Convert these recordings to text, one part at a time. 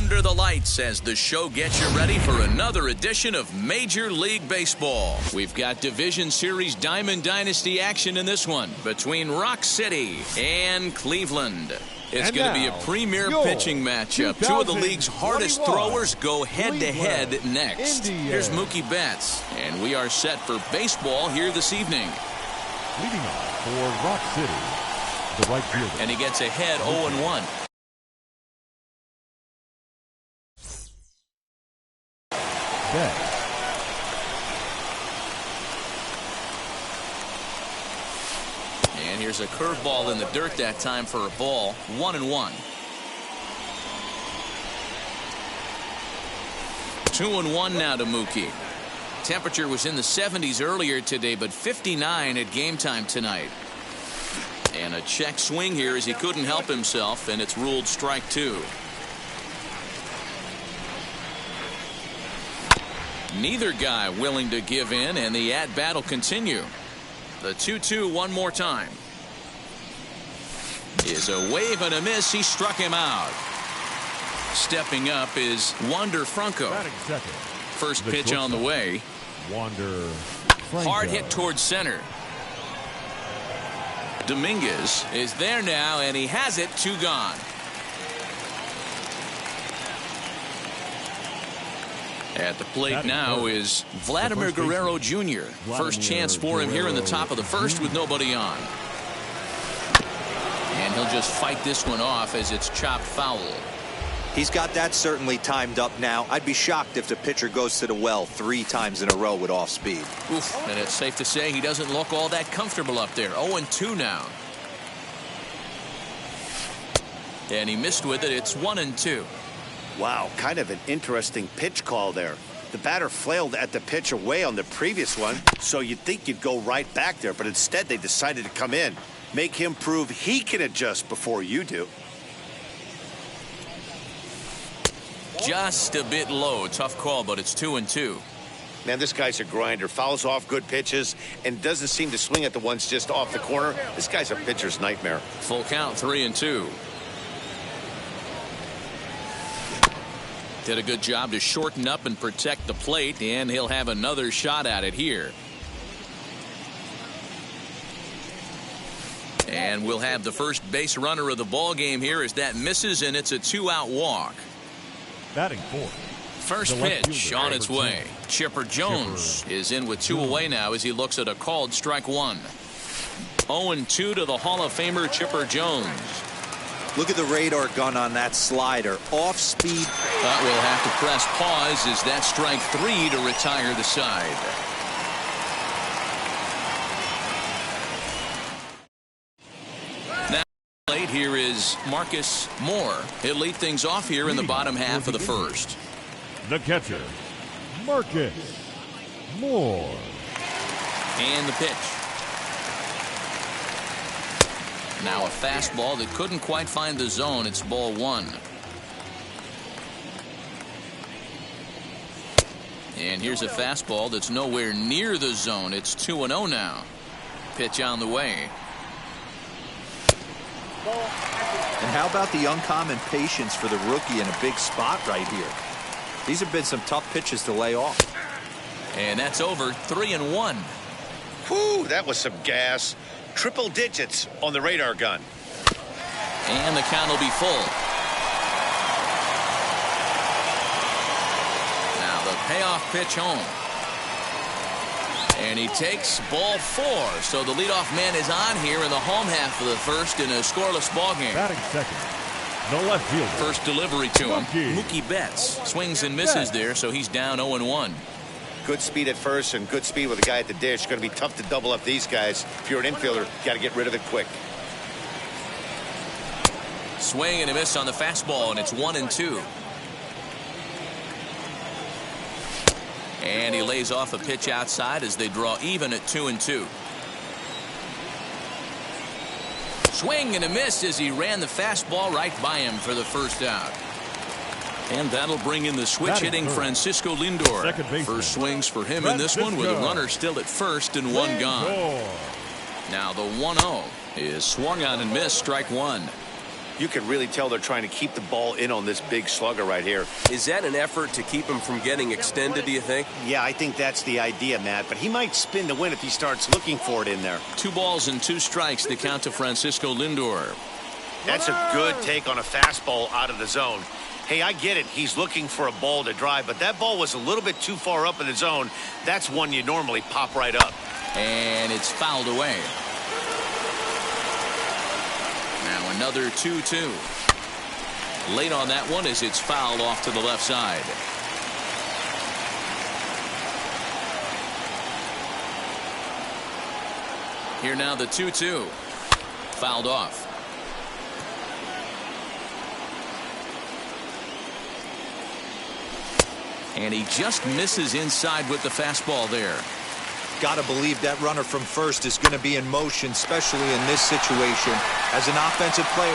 under the lights as the show gets you ready for another edition of Major League Baseball. We've got Division Series Diamond Dynasty action in this one between Rock City and Cleveland. It's going to be a premier pitching matchup. Two of the league's hardest throwers go head-to-head next. Here's Mookie Betts, and we are set for baseball here this evening. Leading off for Rock City, the right fielder. And he gets ahead 0-1. And here's a curveball in the dirt that time for a ball. 1-1. 2-1 now to Mookie. Temperature was in the 70s earlier today, but 59 at game time tonight. And a check swing here as he couldn't help himself, and it's ruled strike two. Neither guy willing to give in, and the at-bat will continue. The 2-2 one more time. Is a wave and a miss. He struck him out. Stepping up is Wander Franco. First pitch on the way. Wander hard hit towards center. Dominguez is there now, and he has it. Two gone. At the plate now is Vladimir Guerrero Jr. First chance for him here in the top of the first with nobody on. And he'll just fight this one off as it's chopped foul. He's got that certainly timed up now. I'd be shocked if the pitcher goes to the well 3 times in a row with off speed. Oof, and it's safe to say he doesn't look all that comfortable up there. 0-2 now. And he missed with it. It's 1-2. Wow, kind of an interesting pitch call there. The batter flailed at the pitch away on the previous one, so you'd think you'd go right back there, but instead they decided to come in. Make him prove he can adjust before you do. Just a bit low. Tough call, but it's 2-2. Man, this guy's a grinder. Fouls off good pitches and doesn't seem to swing at the ones just off the corner. This guy's a pitcher's nightmare. Full count, 3-2. Did a good job to shorten up and protect the plate, and he'll have another shot at it here. And we'll have the first base runner of the ball game here as that misses, and it's a 2-out walk. Batting fourth. First pitch on its way. Chipper Jones is in with 2 away now as he looks at a called strike one. 0-2 to the Hall of Famer Chipper Jones. Look at the radar gun on that slider. Off speed. But we'll have to press pause as that strike 3 to retire the side. Now late here is Marcus Moore. He'll lead things off here in the bottom half of the first. The catcher, Marcus Moore. And the pitch. Now a fastball that couldn't quite find the zone. It's ball one. And here's a fastball that's nowhere near the zone. It's 2-0 now. Pitch on the way. And how about the uncommon patience for the rookie in a big spot right here? These have been some tough pitches to lay off. And that's over. 3-1. Whew, that was some gas. Triple digits on the radar gun. And the count will be full. Now the payoff pitch home. And he takes ball 4. So the leadoff man is on here in the home half of the first in a scoreless ball game. Batting second, the left fielder. First delivery to him. Mookie Betts swings and misses there, so he's down 0-1. Good speed at first and good speed with a guy at the dish. Going to be tough to double up these guys. If you're an infielder, got to get rid of it quick. Swing and a miss on the fastball, and it's 1-2. And he lays off a pitch outside as they draw even at 2-2. Swing and a miss as he ran the fastball right by him for the first out. And that'll bring in the switch-hitting Francisco Lindor. First swings for him in this one with a runner still at first and one gone. Now the 1-0 is swung on and missed, strike one. You can really tell they're trying to keep the ball in on this big slugger right here. Is that an effort to keep him from getting extended, do you think? Yeah, I think that's the idea, Matt. But he might spin to win if he starts looking for it in there. 2 balls and 2 strikes, the count to Francisco Lindor. That's a good take on a fastball out of the zone. Hey, I get it. He's looking for a ball to drive, but that ball was a little bit too far up in the zone. That's one you normally pop right up. And it's fouled away. Now another 2-2. Late on that one as it's fouled off to the left side. Here now the 2-2. Fouled off. And he just misses inside with the fastball there. Got to believe that runner from first is going to be in motion, especially in this situation. As an offensive player,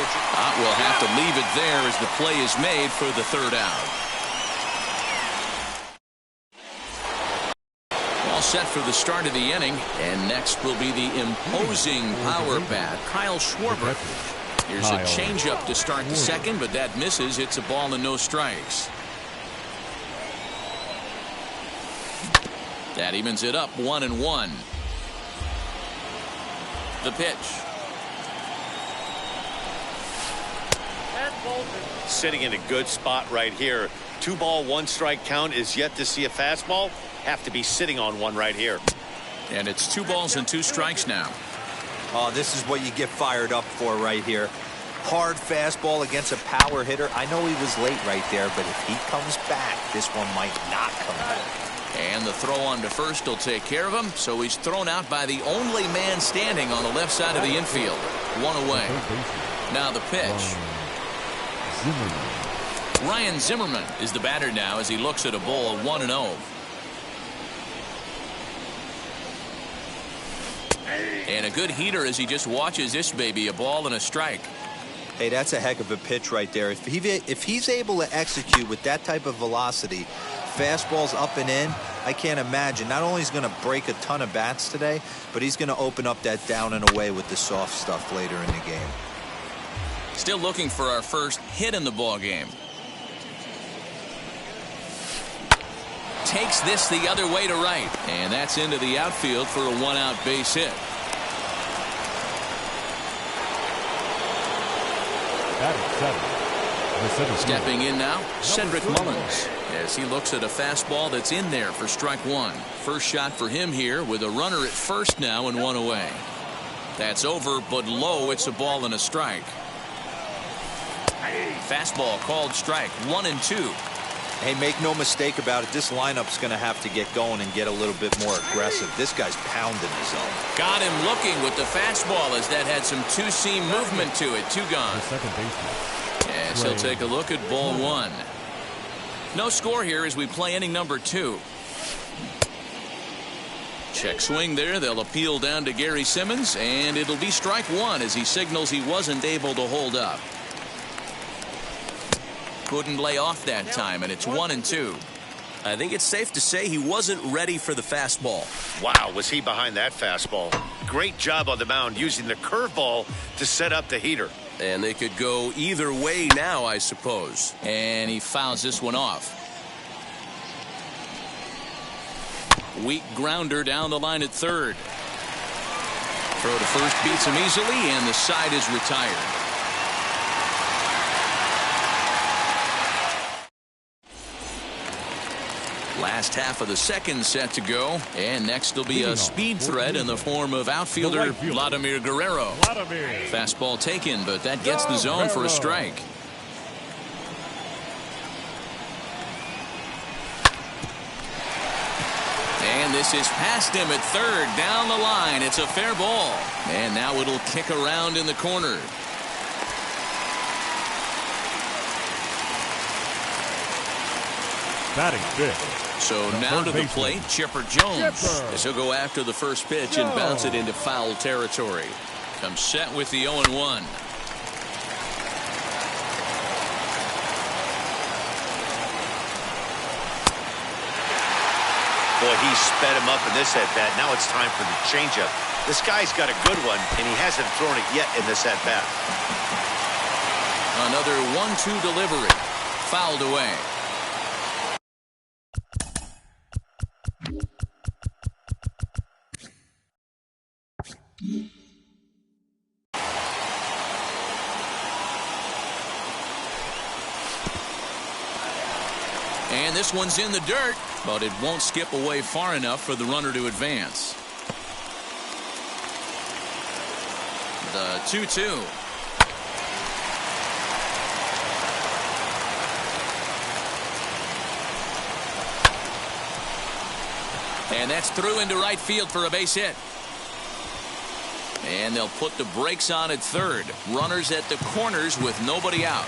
We'll have to leave it there as the play is made for the 3rd out. All set for the start of the inning. And next will be the imposing power bat, Kyle Schwarber. Here's a changeup to start the 2nd, but that misses. It's a ball and no strikes. That evens it up 1-1. The pitch. Sitting in a good spot right here. 2 ball, 1 strike count is yet to see a fastball. Have to be sitting on one right here. And it's 2 balls and 2 strikes now. oh, this is what you get fired up for right here. Hard fastball against a power hitter. I know he was late right there, but if he comes back, this one might not come back. And the throw on to first will take care of him, so he's thrown out by the only man standing on the left side of the infield. 1 away. Now the pitch. Ryan Zimmerman is the batter now as he looks at a ball 1-0. And a good heater as he just watches this baby, a ball and a strike. Hey, that's a heck of a pitch right there. If he's able to execute with that type of velocity, fastballs up and in, I can't imagine. Not only is he going to break a ton of bats today, but he's going to open up that down and away with the soft stuff later in the game. Still looking for our first hit in the ball game. Takes this the other way to right, and that's into the outfield for a 1-out base hit. Stepping in now, Cedric Mullins, as he looks at a fastball that's in there for strike 1. First shot for him here with a runner at first now and 1 away. That's over, but low. It's a ball and a strike. Fastball called strike 1-2. Hey, make no mistake about it. This lineup's going to have to get going and get a little bit more aggressive. This guy's pounding his zone. Got him looking with the fastball as that had some two-seam movement to it. 2 gone. Yes, he'll take a look at ball 1. No score here as we play inning number 2. Check swing there. They'll appeal down to Gary Simmons, and it'll be strike 1 as he signals he wasn't able to hold up. Couldn't lay off that time, and it's 1-2. I think it's safe to say he wasn't ready for the fastball. Wow, was he behind that fastball. Great job on the mound using the curveball to set up the heater. And they could go either way now, I suppose. And he fouls this one off. Weak grounder down the line at third. Throw to first beats him easily, and the side is retired. Last half of the second set to go, and next will be a speed threat in the form of outfielder Vladimir Guerrero. Fastball taken, but that gets the zone for a strike. And this is past him at third, down the line. It's a fair ball, and now it'll kick around in the corner. Batting fifth. So now to the plate, Chipper Jones, as he'll go after the first pitch and bounce it into foul territory. Comes set with the 0-1. Boy, he sped him up in this at-bat. Now it's time for the changeup. This guy's got a good one, and he hasn't thrown it yet in this at-bat. Another 1-2 delivery. Fouled away. And this one's in the dirt, but it won't skip away far enough for the runner to advance. The 2-2. And that's through into right field for a base hit. And they'll put the brakes on at third. Runners at the corners with nobody out.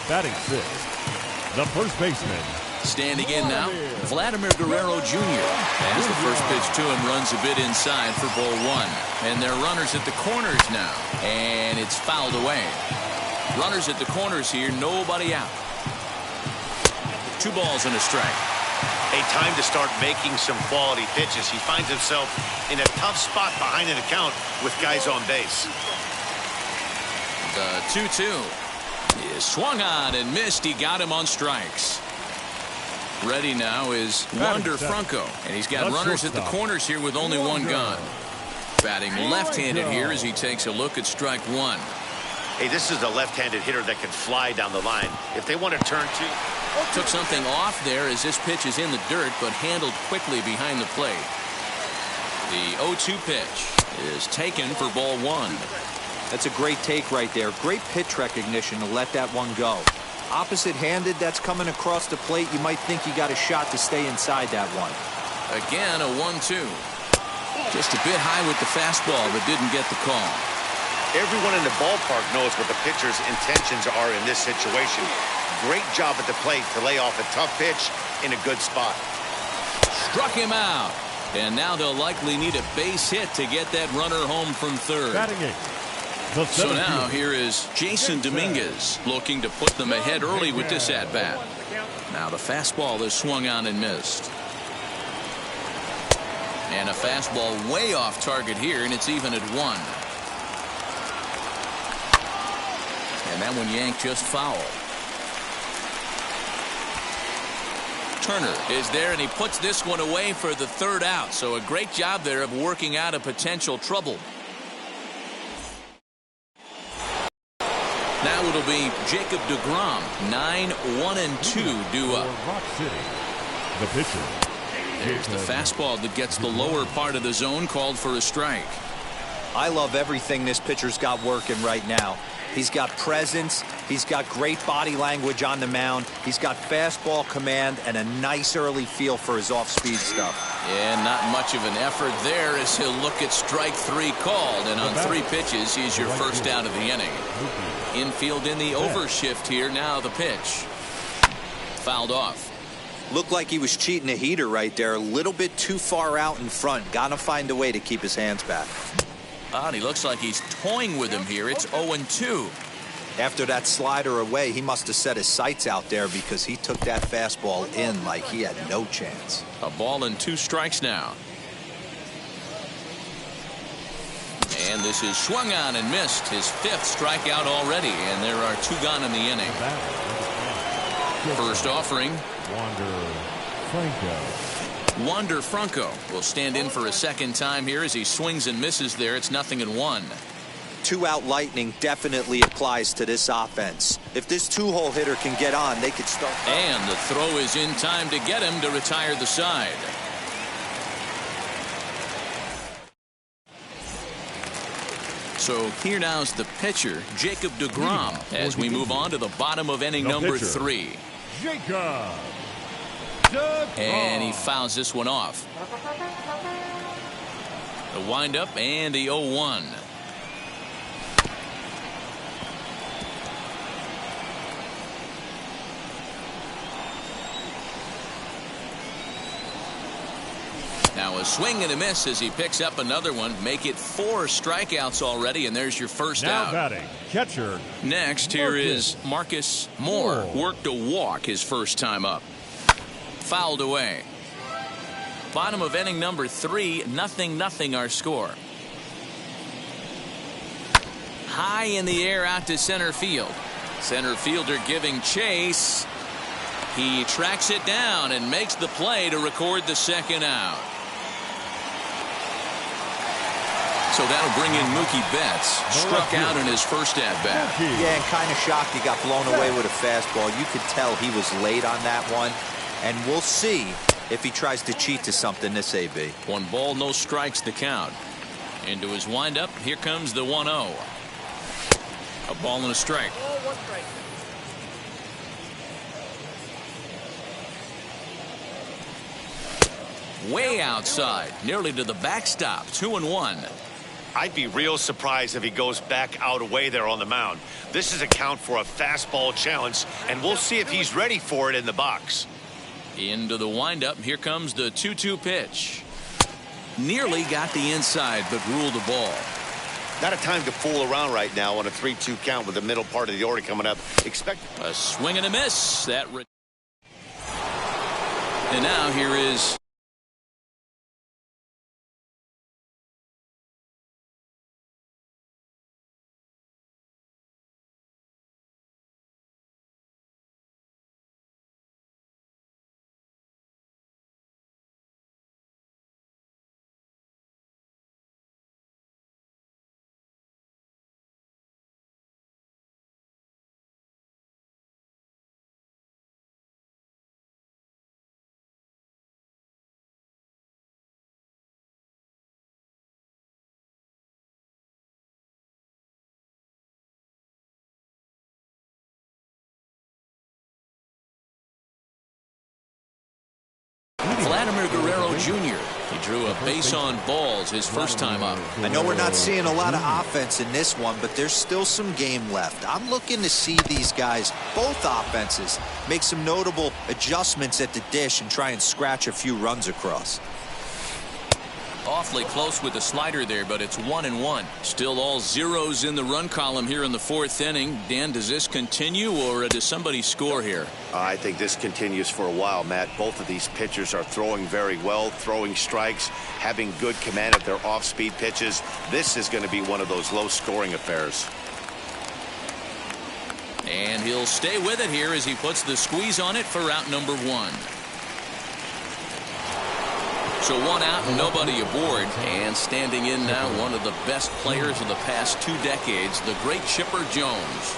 Batting sixth, the first baseman. Standing in now, Vladimir Guerrero Jr. As the first pitch to him runs a bit inside for ball one. And they're runners at the corners now. And it's fouled away. Runners at the corners here, nobody out. 2 balls and a strike. A time to start making some quality pitches. He finds himself in a tough spot behind an account with guys on base. The 2-2 is swung on and missed. He got him on strikes. Ready now is Wander Franco, and he's got runners at the corners here with only one gone. Batting left-handed here as he takes a look at strike one. Hey, this is a left-handed hitter that can fly down the line. If they want to turn to... Took something off there as this pitch is in the dirt, but handled quickly behind the plate. The 0-2 pitch is taken for ball one. That's a great take right there. Great pitch recognition to let that one go. Opposite-handed, that's coming across the plate. You might think you got a shot to stay inside that one. Again, a 1-2. Just a bit high with the fastball, but didn't get the call. Everyone in the ballpark knows what the pitcher's intentions are in this situation. Great job at the plate to lay off a tough pitch in a good spot. Struck him out. And now they'll likely need a base hit to get that runner home from third. Batting eighth, So now here is Jason Dominguez looking to put them ahead early with this at-bat. Now the fastball is swung on and missed. And a fastball way off target here, and it's even at 1. And that one yanked just foul. Turner is there, and he puts this one away for the third out. So a great job there of working out a potential trouble. Now it'll be Jacob Degrom. 9-1-2 due up. Rock City, the pitcher. There's the fastball that gets the lower part of the zone, called for a strike. I love everything this pitcher's got working right now. He's got presence. He's got great body language on the mound. He's got fastball command and a nice early feel for his off-speed stuff. Yeah, not much of an effort there as he'll look at strike 3 called. And on 3 pitches, he's your first out of the inning. Infield in the overshift here. Now the pitch. Fouled off. Looked like he was cheating a heater right there. A little bit too far out in front. Got to find a way to keep his hands back. And he looks like he's toying with him here. It's 0-2. After that slider away, he must have set his sights out there because he took that fastball in like he had no chance. A ball and 2 strikes now. And this is swung on and missed. His 5th strikeout already, and there are 2 gone in the inning. First offering. Wander Franco will stand in for a second time here as he swings and misses there. It's 0-1. 2-out lightning definitely applies to this offense. If this 2-hole hitter can get on, they could start. And the throw is in time to get him to retire the side. So here now's the pitcher, Jacob Degrom, as we move on to the bottom of inning number 3. Jacob. And he fouls this one off. The windup and the 0-1. Now a swing and a miss as he picks up another one. Make it 4 strikeouts already, and there's your first Now out. batting, catcher. Next, here is Marcus Moore. Worked a walk his first time up. Fouled away. Bottom of inning number 3, 0-0 our score. High in the air out to center field. Center fielder giving chase. He tracks it down and makes the play to record the second out. So that'll bring in Mookie Betts. Struck out in his first at-bat. Yeah, and kind of shocked he got blown away with a fastball. You could tell he was late on that one. And we'll see if he tries to cheat to something this AB. 1 ball, no strikes the count. Into his windup. Here comes the 1-0. A ball and a strike. Way outside, nearly to the backstop. 2-1. I'd be real surprised if he goes back out away there on the mound. This is a count for a fastball challenge, and we'll see if he's ready for it in the box. Into the windup. Here comes the 2-2 pitch. Nearly got the inside, but ruled the ball. Not a time to fool around right now on a 3-2 count with the middle part of the order coming up. Expect a swing and a miss. And now here is Vladimir Guerrero Jr. He drew a base on balls his first time up. I know we're not seeing a lot of offense in this one, but there's still some game left. I'm looking to see these guys, both offenses, make some notable adjustments at the dish and try and scratch a few runs across. Awfully close with the slider there, but it's 1-1. Still all zeros in the run column here in the 4th inning. Dan, does this continue, or does somebody score here? I think this continues for a while, Matt. Both of these pitchers are throwing very well, throwing strikes, having good command of their off-speed pitches. This is going to be one of those low-scoring affairs. And he'll stay with it here as he puts the squeeze on it for out number 1. So 1 out and nobody aboard. And standing in now, one of the best players of the past 2 decades, the great Chipper Jones.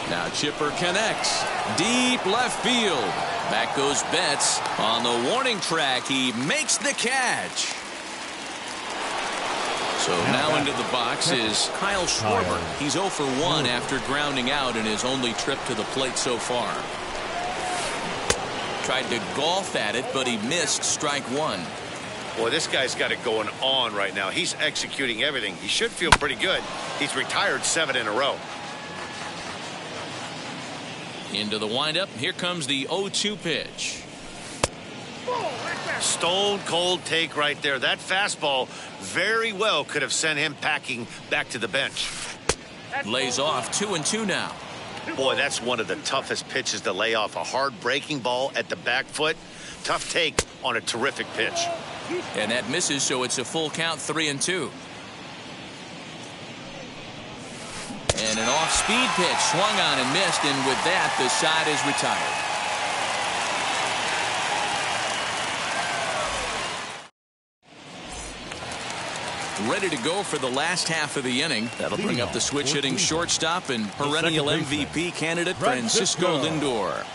Now Chipper connects. Deep left field. Back goes Betts. On the warning track, he makes the catch. So now into the box is Kyle Schwarber. He's 0 for 1 after grounding out in his only trip to the plate so far. Tried to golf at it, but he missed strike 1. Boy, this guy's got it going on right now. He's executing everything. He should feel pretty good. He's retired 7 in a row. Into the windup. Here comes the 0-2 pitch. Stone cold take right there. That fastball very well could have sent him packing back to the bench. Lays off 2-2 now. Boy, that's one of the toughest pitches to lay off. A hard breaking ball at the back foot. Tough take on a terrific pitch. And that misses, so it's a full count, 3-2. And an off-speed pitch swung on and missed, and with that, the side is retired. Ready to go for the last half of the inning. That'll bring up the switch-hitting shortstop and perennial MVP candidate Francisco Lindor.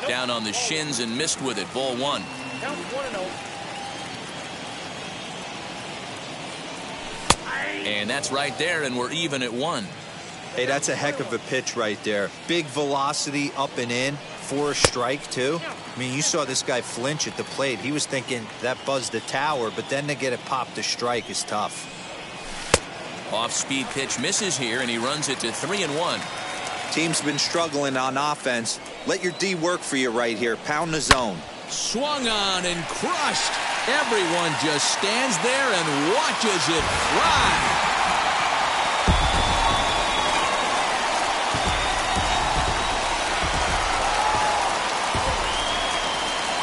Down on the shins and missed with it. Ball 1. And that's right there, and we're even at 1. Hey, that's a heck of a pitch right there. Big velocity up and in for a strike, too. I mean, you saw this guy flinch at the plate. He was thinking that buzzed the tower, but then to get it popped to strike is tough. Off-speed pitch misses here, and he runs it to 3-1. Team's been struggling on offense. Let your D work for you right here. Pound the zone. Swung on and crushed. Everyone just stands there and watches it fly.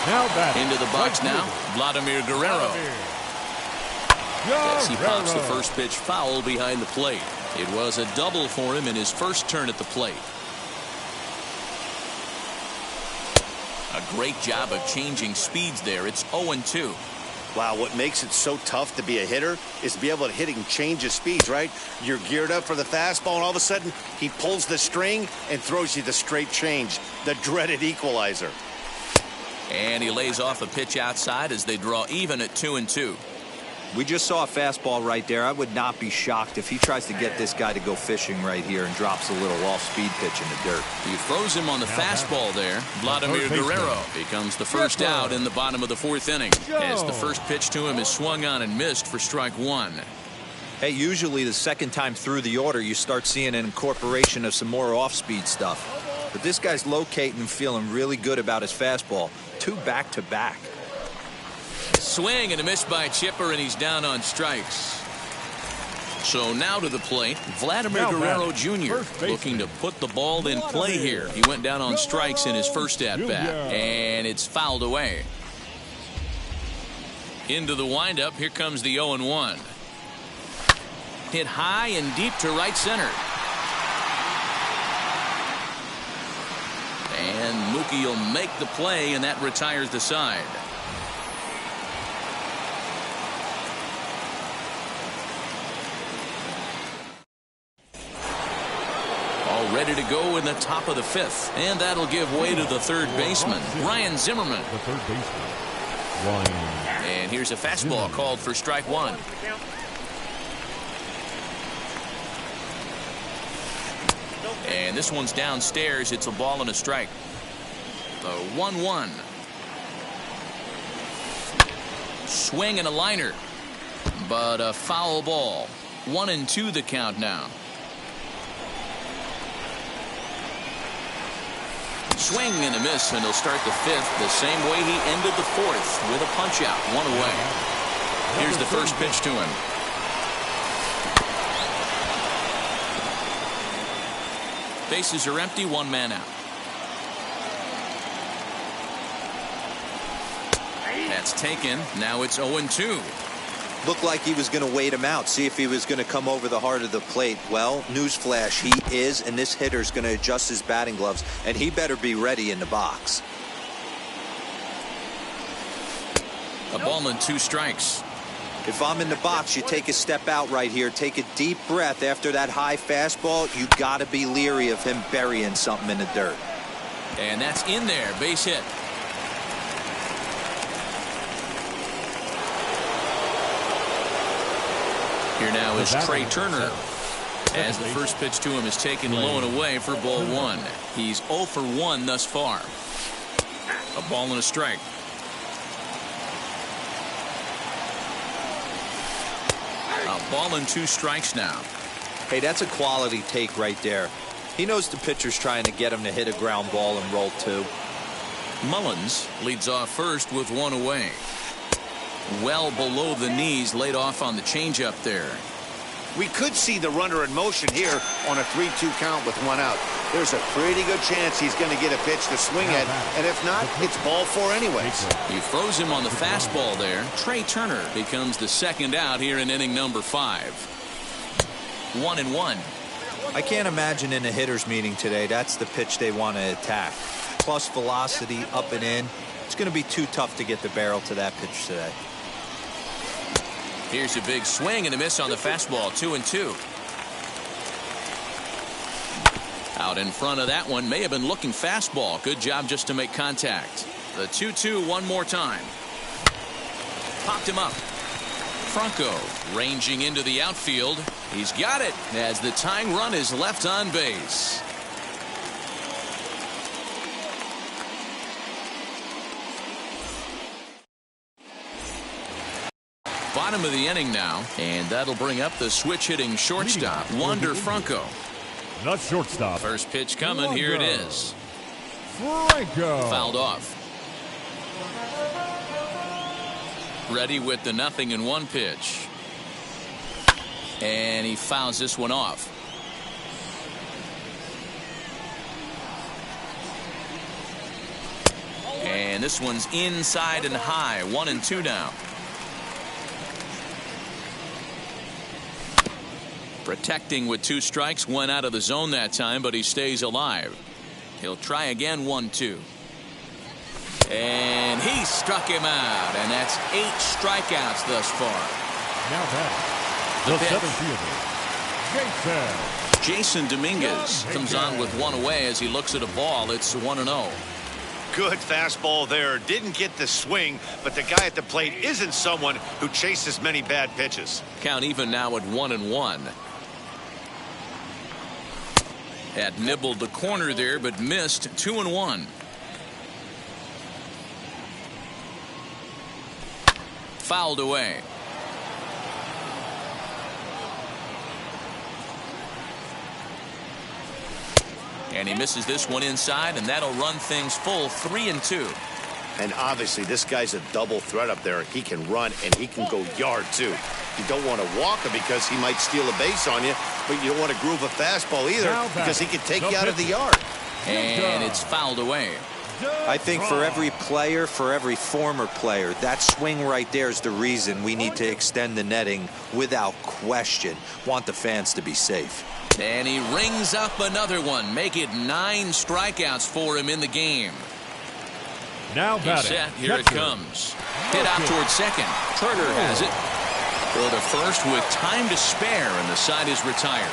Now batting. Into the box now, Vladimir Guerrero. As he pops the first pitch foul behind the plate. It was a double for him in his first turn at the plate. A great job of changing speeds there. It's 0-2. Wow, what makes it so tough to be a hitter is to be able to hit and change his speeds, right? You're geared up for the fastball, and all of a sudden, he pulls the string and throws you the straight change, the dreaded equalizer. And he lays off a pitch outside as they draw even at 2-2. We just saw a fastball right there. I would not be shocked if he tries to get this guy to go fishing right here and drops a little off-speed pitch in the dirt. He throws him on the fastball there. Vladimir Guerrero becomes the first out in the bottom of the fourth inning. As the first pitch to him is swung on and missed for strike one. Hey, usually the second time through the order, you start seeing an incorporation of some more off-speed stuff. But this guy's locating and feeling really good about his fastball. 2 back-to-back. Swing and a miss by Chipper, and he's down on strikes. So now to the plate, Vladimir Guerrero Jr. looking to put the ball in play here. He went down on strikes in his first at-bat, and it's fouled away. Into the windup, here comes the 0-1. Hit high and deep to right center. And Mookie will make the play, and that retires the side. All ready to go in the top of the fifth, and that'll give way to the third baseman, Ryan Zimmerman. The third baseman, Ryan. And here's a fastball called for strike one. And this one's downstairs. It's a ball and a strike. The 1-1. Swing and a liner, but a foul ball. 1-2 the count now. Swing and a miss, and he'll start the fifth the same way he ended the fourth, with a punch out, 1 away. Here's the first pitch to him. Bases are empty, 1 man out. That's taken. Now it's 0-2. Looked like he was going to wait him out, see if he was going to come over the heart of the plate. Well, newsflash, he is, and this hitter's going to adjust his batting gloves, and he better be ready in the box. A ball and 2 strikes. If I'm in the box, you take a step out right here, take a deep breath after that high fastball. You got to be leery of him burying something in the dirt. And that's in there, base hit. Here now is Trey Turner, as the first pitch to him is taken low and away for ball 1. He's 0 for 1 thus far. A ball and a strike. A ball and 2 strikes now. Hey, that's a quality take right there. He knows the pitcher's trying to get him to hit a ground ball and roll 2. Mullins leads off first with 1 away. Well below the knees, laid off on the changeup there. We could see the runner in motion here on a 3-2 count with 1 out. There's a pretty good chance he's going to get a pitch to swing at, and if not, it's ball 4 anyways. He throws him on the fastball there. Trey Turner becomes the second out here in inning number 5. 1-1. I can't imagine in a hitter's meeting today that's the pitch they want to attack. Plus velocity, up and in. It's going to be too tough to get the barrel to that pitch today. Here's a big swing and a miss on the fastball. 2-2. Out in front of that one, may have been looking fastball. Good job just to make contact. The 2-2 one more time. Popped him up. Franco ranging into the outfield. He's got it as the tying run is left on base. Bottom of the inning now, and that'll bring up the switch-hitting shortstop, Wander Franco. The shortstop. First pitch coming. Here it is. Franco. Fouled off. Ready with the 0-1 pitch. And he fouls this one off. And this one's inside and high. 1-2 now. Protecting with 2 strikes, went out of the zone that time, but he stays alive. He'll try again, 1-2. And he struck him out, and that's 8 strikeouts thus far. Now batting, the seventh fielder, Jason Dominguez comes on with 1 away as he looks at a ball. It's 1-0. Good fastball there. Didn't get the swing, but the guy at the plate isn't someone who chases many bad pitches. Count even now at 1-1. Had nibbled the corner there, but missed. 2-1. Fouled away. And he misses this one inside, and that'll run things full. 3-2. And obviously this guy's a double threat up there. He can run and he can go yard too. You don't want to walk him because he might steal a base on you, but you don't want to groove a fastball either because he can take you out of the yard. And it's fouled away. I think for every player, for every former player, that swing right there is the reason we need to extend the netting without question. Want the fans to be safe. And he rings up another one. Make it 9 strikeouts for him in the game. Now batting. He's set. Here it comes. Hit out towards second. Turner has it. Throw to first with time to spare, and the side is retired.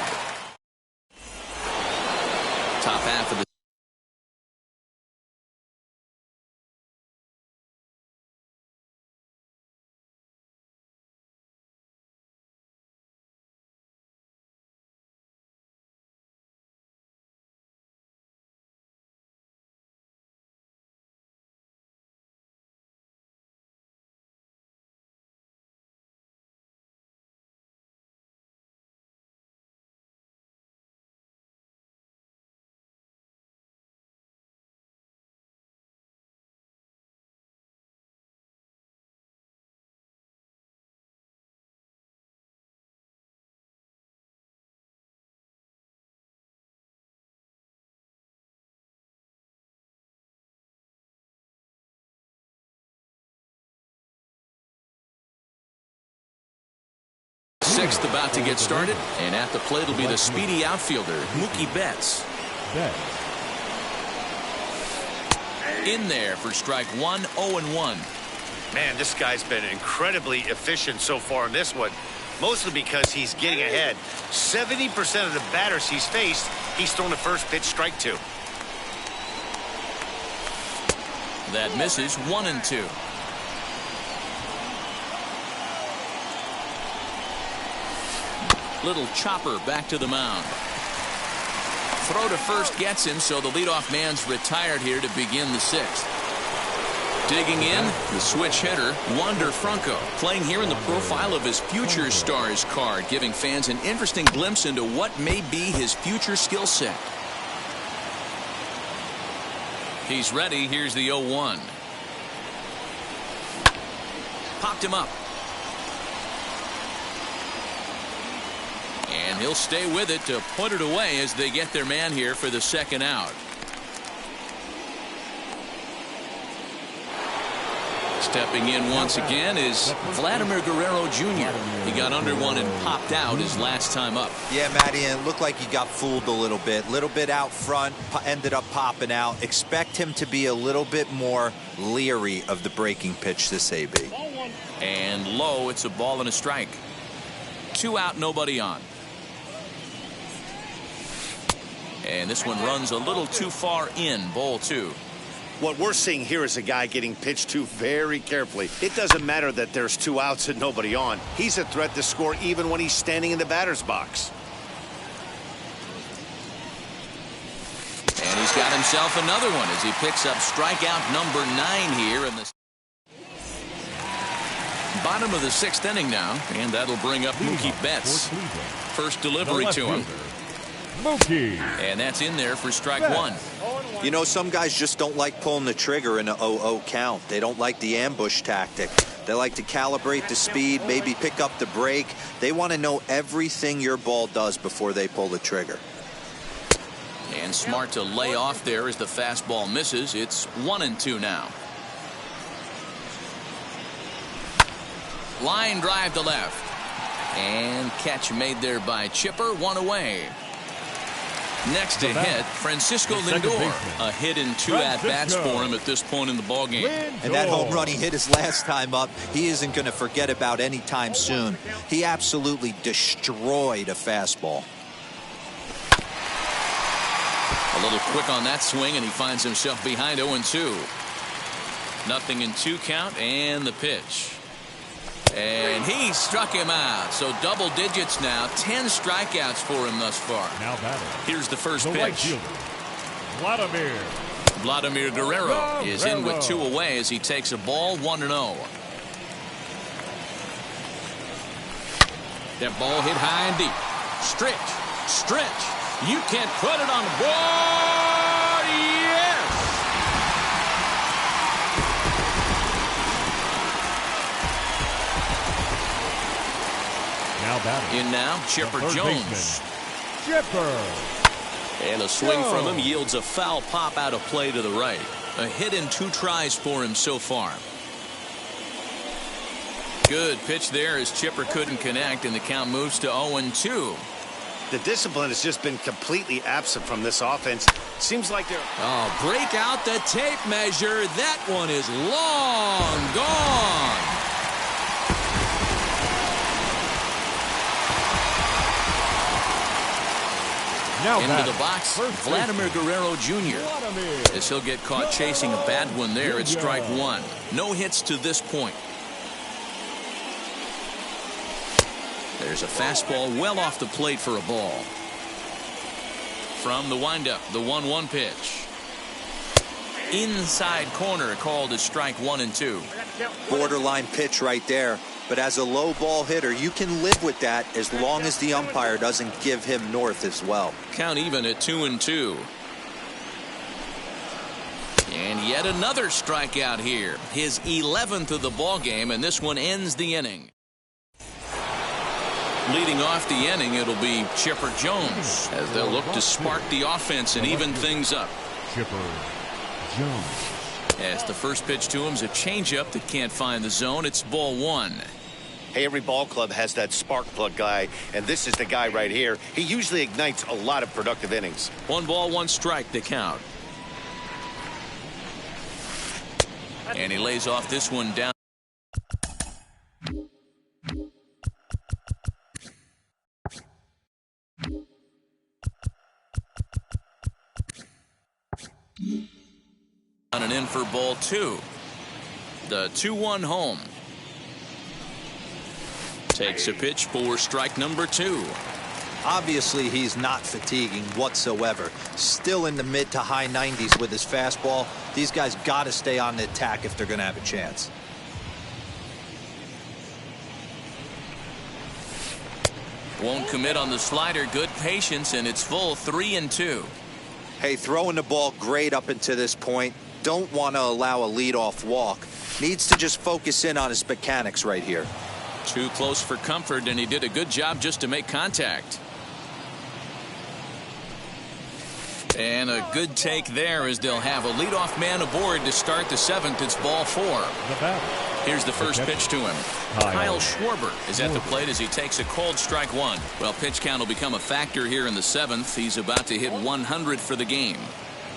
Top half of the sixth about to get started, and at the plate will be the speedy outfielder Mookie Betts. In there for strike 1. 0-1. Man, this guy's been incredibly efficient so far in this one, mostly because he's getting ahead. 70% of the batters he's faced, he's thrown the first pitch, strike 2. That misses. 1-2. Little chopper back to the mound. Throw to first gets him, so the leadoff man's retired here to begin the 6th. Digging in, the switch hitter, Wander Franco, playing here in the profile of his Future Stars card, giving fans an interesting glimpse into what may be his future skill set. He's ready. Here's the 0-1. Popped him up. And he'll stay with it to put it away as they get their man here for the 2nd out. Stepping in once again is Vladimir Guerrero Jr. He got under one and popped out his last time up. Yeah, Matty, and it looked like he got fooled a little bit out front, ended up popping out. Expect him to be a little bit more leery of the breaking pitch this AB. And low, it's a ball and a strike. 2 out, nobody on. And this one runs a little too far in. Ball 2. What we're seeing here is a guy getting pitched to very carefully. It doesn't matter that there's 2 outs and nobody on. He's a threat to score even when he's standing in the batter's box. And he's got himself another one as he picks up strikeout number 9 here in the bottom of the 6th inning now, and that'll bring up Mookie Betts. First delivery to him. Mookie. And that's in there for strike 1. You know, some guys just don't like pulling the trigger in a 0-0 count. They don't like the ambush tactic. They like to calibrate the speed, maybe pick up the break. They want to know everything your ball does before they pull the trigger. And smart to lay off there as the fastball misses. It's 1-2 now. Line drive to left. And catch made there by Chipper, one away. Next to hit, Francisco Lindor. A hit in 2 at-bats for him at this point in the ballgame. And that home run he hit his last time up, he isn't going to forget about anytime soon. He absolutely destroyed a fastball. A little quick on that swing, and he finds himself behind 0-2. Nothing in 2 count, and the pitch. And he struck him out. So double digits now. 10 strikeouts for him thus far. Now batting. Here's the first pitch. Right fielder, Vladimir Guerrero is in with 2 away as he takes a ball 1-0. That ball hit high and deep. Stretch. You can't put it on the board. Yes! Now batting. In now, Chipper Jones. Chipper. And a swing from him yields a foul pop out of play to the right. A hit in 2 tries for him so far. Good pitch there as Chipper couldn't connect, and the count moves to 0-2. The discipline has just been completely absent from this offense. Seems like they're... Oh, break out the tape measure. That one is long gone. Now into the box, Vladimir Guerrero Jr. As he'll get caught chasing a bad one there at strike 1. No hits to this point. There's a fastball well off the plate for a ball. From the windup, the 1-1 pitch. Inside corner called as strike 1 and 2. Borderline pitch right there. But as a low ball hitter, you can live with that as long as the umpire doesn't give him north as well. Count even at 2-2. And yet another strikeout here. His 11th of the ball game, and this one ends the inning. Leading off the inning, it'll be Chipper Jones as they'll look to spark the offense and even things up. Chipper Jones. As the first pitch to him is a changeup that can't find the zone. It's ball 1. Hey, every ball club has that spark plug guy, and this is the guy right here. He usually ignites a lot of productive innings. 1 ball, 1 strike, the count. And he lays off this one down. On and in for ball 2. The 2-1 home. Takes a pitch for strike number 2. Obviously, he's not fatiguing whatsoever. Still in the mid to high 90s with his fastball. These guys got to stay on the attack if they're going to have a chance. Won't commit on the slider. Good patience, and it's full 3-2. Hey, throwing the ball great up until this point. Don't want to allow a leadoff walk. Needs to just focus in on his mechanics right here. Too close for comfort, and he did a good job just to make contact. And a good take there as they'll have a leadoff man aboard to start the 7th. It's ball 4. Here's the first pitch to him. Kyle Schwarber is at the plate as he takes a cold strike 1. Well, pitch count will become a factor here in the 7th. He's about to hit 100 for the game.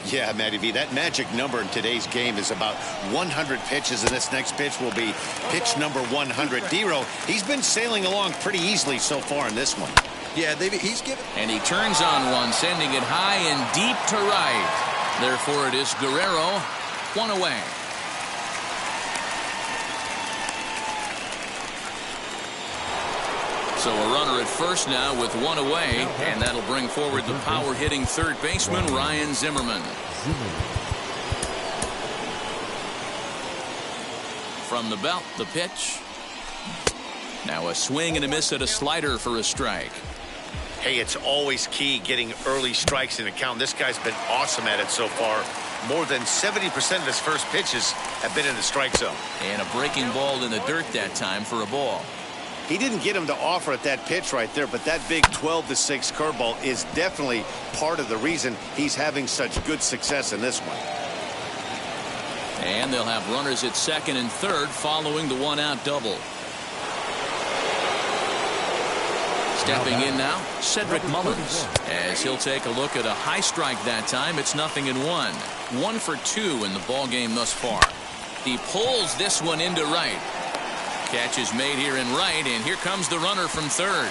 Yeah, Matty V, that magic number in today's game is about 100 pitches, and this next pitch will be pitch number 100. Degrom, he's been sailing along pretty easily so far in this one. Yeah, he's given. And he turns on one, sending it high and deep to right. Therefore, it is Guerrero, 1 away. So a runner at first now with 1 away, and that'll bring forward the power-hitting third baseman, Ryan Zimmerman. From the belt, the pitch. Now a swing and a miss at a slider for a strike. Hey, it's always key getting early strikes in a count. This guy's been awesome at it so far. More than 70% of his first pitches have been in the strike zone. And a breaking ball in the dirt that time for a ball. He didn't get him to offer at that pitch right there, but that big 12-6 curveball is definitely part of the reason he's having such good success in this one. And they'll have runners at second and third following the 1-out double. Stepping in now, Cedric Mullins, as he'll take a look at a high strike that time. It's 0-1. 1 for 2 in the ball game thus far. He pulls this one into right. Catch is made here in right, and here comes the runner from third.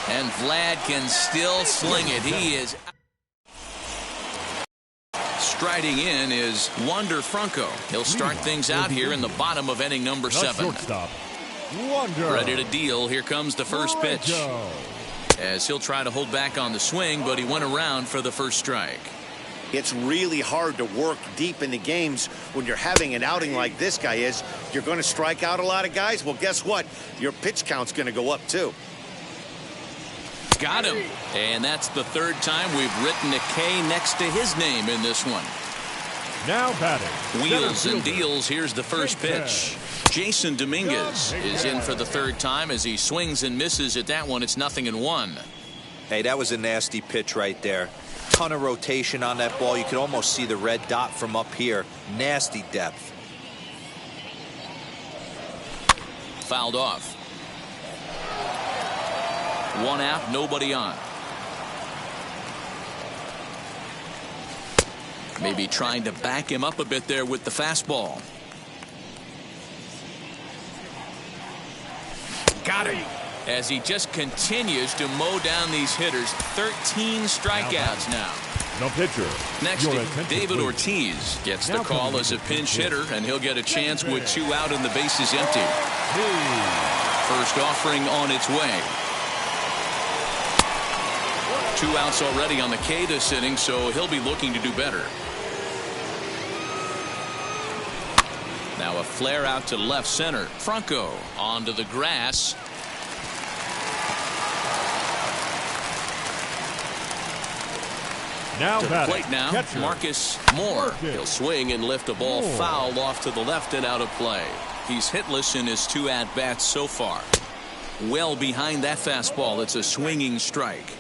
And Vlad can still sling it. He is. Striding in is Wander Franco. He'll start things out here in the bottom of inning number 7. Ready to deal. Here comes the first pitch. As he'll try to hold back on the swing, but he went around for the first strike. It's really hard to work deep in the games when you're having an outing like this guy is. You're going to strike out a lot of guys. Well, guess what? Your pitch count's going to go up, too. Got him. And that's the third time we've written a K next to his name in this one. Now batting. Wheels and deals. Here's the first pitch. Jason Dominguez is in for the third time as he swings and misses at that one. It's 0-1. Hey, that was a nasty pitch right there. Ton of rotation on that ball. You could almost see the red dot from up here. Nasty depth. Fouled off. 1 out, nobody on. Maybe trying to back him up a bit there with the fastball. Got him. As he just continues to mow down these hitters. 13 strikeouts now. No pitcher. Next, David Ortiz gets the call as a pinch hitter, and he'll get a chance with 2 out and the bases empty. First offering on its way. 2 outs already on the K this inning, so he'll be looking to do better. Now a flare out to left center. Franco onto the grass. Now to the plate now, catcher. Marcus Moore. He'll swing and lift a ball foul off to the left and out of play. He's hitless in his 2 at-bats so far. Well behind that fastball. It's a swinging strike.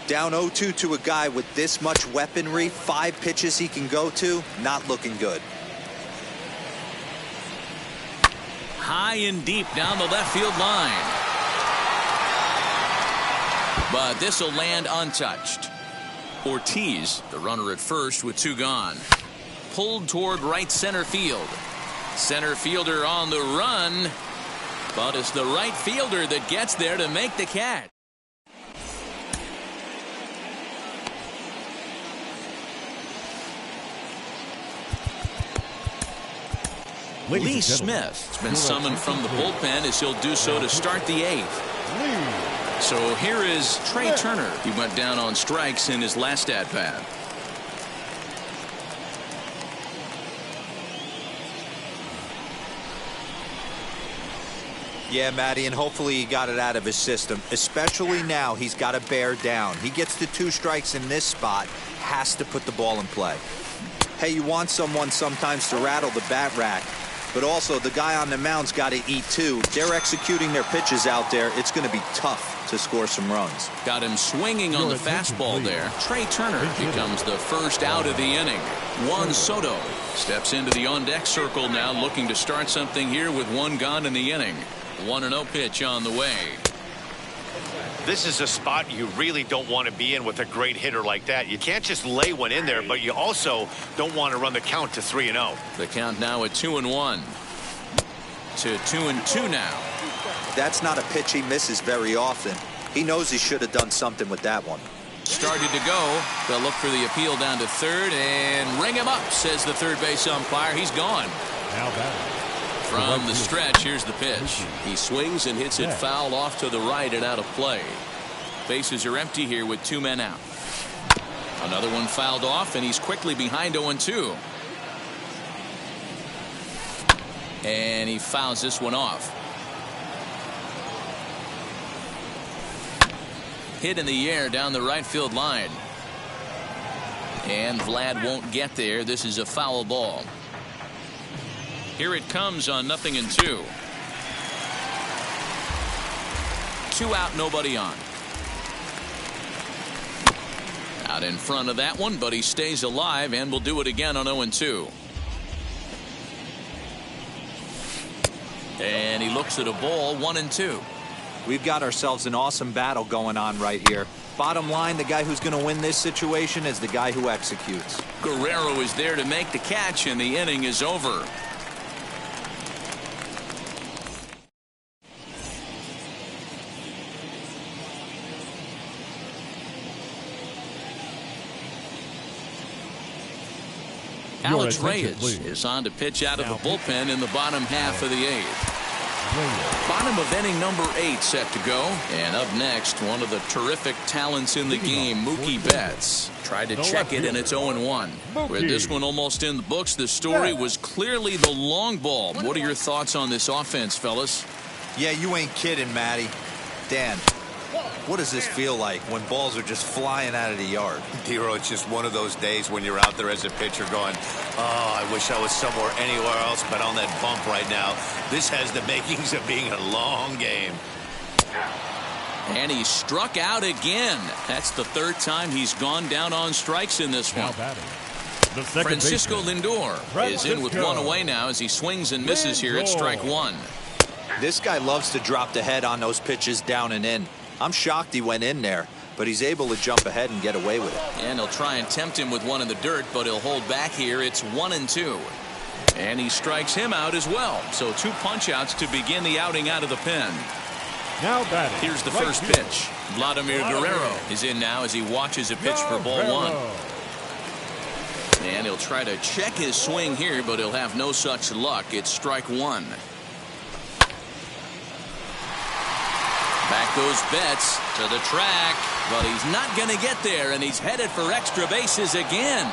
Down 0-2 to a guy with this much weaponry, 5 pitches he can go to, not looking good. High and deep down the left field line. But this will land untouched. Ortiz, the runner at first with 2 gone. Pulled toward right center field. Center fielder on the run. But it's the right fielder that gets there to make the catch. Lee Smith has been summoned from the bullpen as he'll do so to start the 8th. So here is Trey Turner. He went down on strikes in his last at-bat. Yeah, Matty, and hopefully he got it out of his system. Especially now, he's got to bear down. He gets the 2 strikes in this spot, has to put the ball in play. Hey, you want someone sometimes to rattle the bat rack, but also the guy on the mound's got to eat too. They're executing their pitches out there. It's going to be tough to score some runs. Got him swinging on the fastball there. Trey Turner becomes the first out of the inning. Juan Soto steps into the on-deck circle now, looking to start something here with 1 gone in the inning. 1-0 pitch on the way. This is a spot you really don't want to be in with a great hitter like that. You can't just lay one in there, but you also don't want to run the count to 3-0. The count now at 2-1 to 2-2 now. That's not a pitch he misses very often. He knows he should have done something with that one. Started to go. They'll look for the appeal down to third and ring him up, says the third base umpire. He's gone. Now batting. From the stretch, here's the pitch. He swings and hits it foul off to the right and out of play. Bases are empty here with 2 men out. Another one fouled off, and he's quickly behind 0-2. And he fouls this one off. Hit in the air down the right field line. And Vlad won't get there. This is a foul ball. Here it comes on 0-2. 2 out, nobody on. Out in front of that one, but he stays alive and will do it again on 0-2. And he looks at a ball, 1-2. We've got ourselves an awesome battle going on right here. Bottom line, the guy who's going to win this situation is the guy who executes. Guerrero is there to make the catch, and the inning is over. Alex Reyes is on to pitch out of the bullpen in the bottom half of the eighth. Bottom of inning number 8 set to go. And up next, one of the terrific talents in the game, Mookie Betts. Tried to check it, and it's 0-1. With this one almost in the books, the story was clearly the long ball. What are your thoughts on this offense, fellas? Yeah, you ain't kidding, Matty. Dan, what does this feel like when balls are just flying out of the yard? Dero, it's just one of those days when you're out there as a pitcher going, oh, I wish I was somewhere anywhere else but on that bump right now. This has the makings of being a long game. And he struck out again. That's the third time he's gone down on strikes in this one. Francisco Lindor is in with one away now as he swings and misses here at strike one. This guy loves to drop the head on those pitches down and in. I'm shocked he went in there, but he's able to jump ahead and get away with it. And he'll try and tempt him with one in the dirt, but he'll hold back here. It's 1-2. And he strikes him out as well. So 2 punch-outs to begin the outing out of the pen. Now batting. Here's the first pitch. Vladimir Guerrero is in now as he watches a pitch for ball one. And he'll try to check his swing here, but he'll have no such luck. It's strike one. Back goes Betts to the track, but he's not going to get there, and he's headed for extra bases again.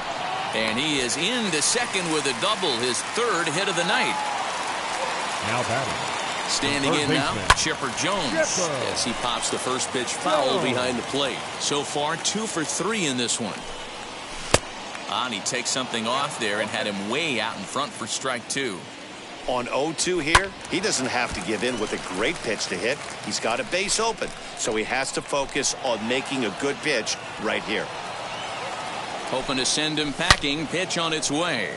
And he is into second with a double, his third hit of the night. Now batting. Standing in now, Chipper Jones, as he pops the first pitch foul behind the plate. So far, 2 for 3 in this one. And he takes something off there and had him way out in front for strike 2. On 0-2 here, he doesn't have to give in with a great pitch to hit. He's got a base open, so he has to focus on making a good pitch right here. Hoping to send him packing. Pitch on its way.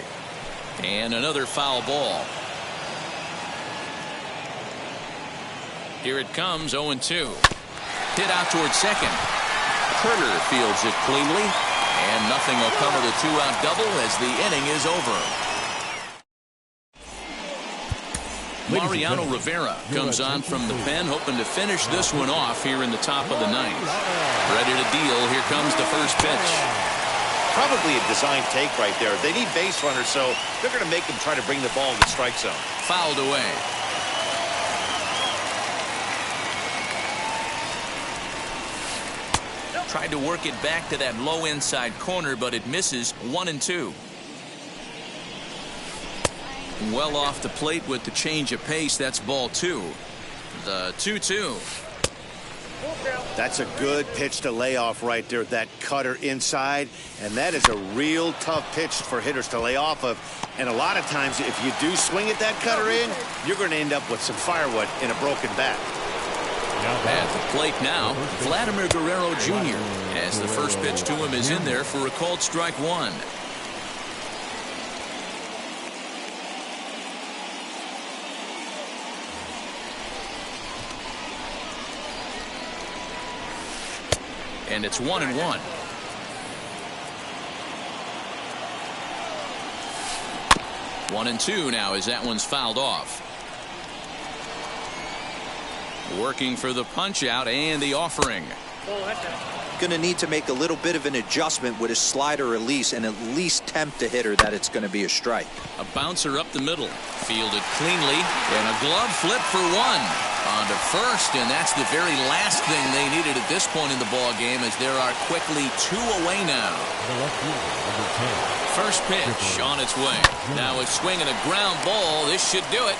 And another foul ball. Here it comes, 0-2. Hit out towards second. Turner fields it cleanly. And nothing will come of the 2-out double as the inning is over. Mariano Rivera comes on from the pen, hoping to finish this one off here in the top of the ninth. Ready to deal. Here comes the first pitch. Probably a design take right there. They need base runners, so they're going to make him try to bring the ball in the strike zone. Fouled away. Tried to work it back to that low inside corner, but it misses. 1-2. Well off the plate with the change of pace. That's ball 2. The 2-2. That's a good pitch to lay off right there. That cutter inside. And that is a real tough pitch for hitters to lay off of. And a lot of times, if you do swing at that cutter in, you're going to end up with some firewood in a broken bat. At the plate now, Vladimir Guerrero Jr. as the first pitch to him is in there for a called strike one. And it's 1-1. One and two now as that one's fouled off. Working for the punch out and the offering. Going to need to make a little bit of an adjustment with his slider release and at least tempt the hitter that it's going to be a strike. A bouncer up the middle. Fielded cleanly. And a glove flip for one. On to first, and that's the very last thing they needed at this point in the ball game, as there are quickly two away now. First pitch on its way. Now a swing and a ground ball. This should do it.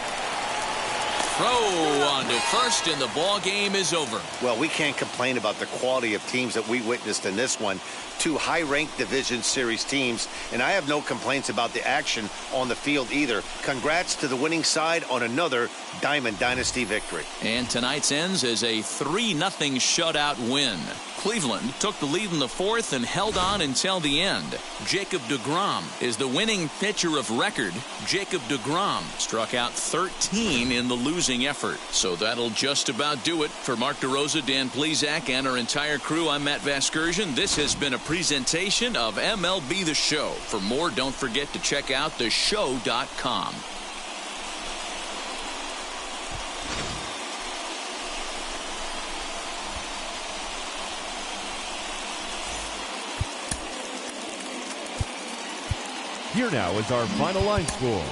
Throw on to first, and the ball game is over. Well, we can't complain about the quality of teams that we witnessed in this one. Two high-ranked division series teams, and I have no complaints about the action on the field either. Congrats to the winning side on another Diamond Dynasty victory. And tonight's ends as a 3-0 shutout win. Cleveland took the lead in the fourth and held on until the end. Jacob Degrom is the winning pitcher of record. Jacob Degrom struck out 13 in the losing effort. So that'll just about do it. For Mark DeRosa, Dan Plesac, and our entire crew, I'm Matt Vasgersian. This has been a presentation of MLB The Show. For more, don't forget to check out theshow.com. Here now is our final line score.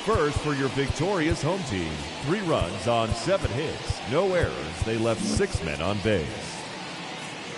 First, for your victorious home team, 3 runs on 7 hits, no errors. They left 6 men on base.